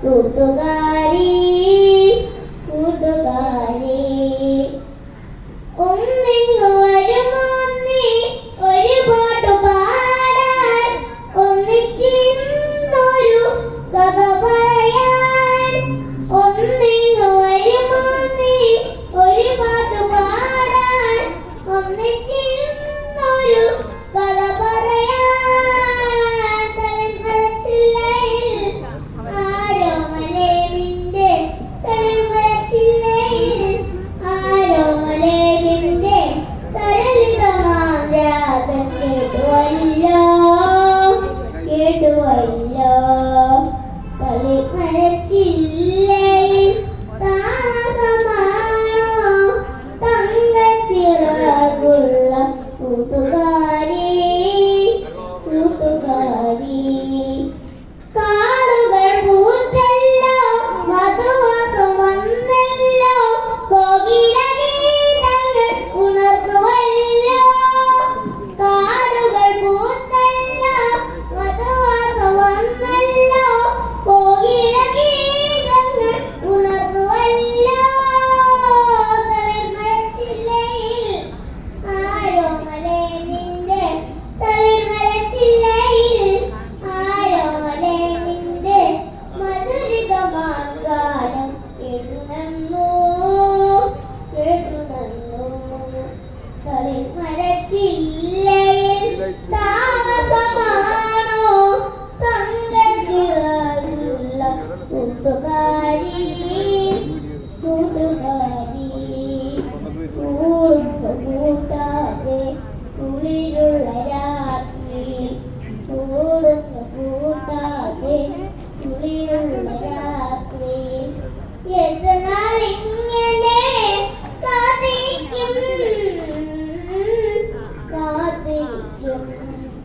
കൂട്ടുകാരി കൂട്ടുകാരി ഒന്നിങ്ങു വരുമോ നീ ഒരു പാട്ടു പാടാൻ ഒന്നിച്ചിരുന്നൊരു കഥ പറയാൻ ഒന്നിങ്ങു വരുമോ നീ ഒരു പാട്ടു പാടാൻ ഒന്നിച്ചിരുന്നൊരു കഥ പറയാൻ കേട്ടുവല്ലോ കളിമരച്ചില്ലയിൽ താമസമാണോ തങ്കച്ചിറകുള്ള കൂട്ടുകാരി കൂട്ടുകാരി കാടുകൾ പൂത്തല്ലോ മധുവാസം വന്നല്ലോ കോകില ഗീതങ്ങൾ ഉണർന്നുവല്ലോ കാടുകൾ പൂത്തല്ലോ മധുവാസം വന്നല്ലോ കോകില ഗീതങ്ങൾ ഉണർന്നുവല്ലോ തളിർമരച്ചില്ലയിൽ ആരോമലേ നിന്റെ തളിർമരച്ചില്ലയിൽ ആരോമലേ നിന്റെ മധുരിതമാം ഗാനം കേട്ടുനന്നു തളിർമരച്ചില്ലയിൽ താമസമാണോ തങ്കച്ചിറകുള്ള കൂട്ടുകാരി കൂട്ടുകാരി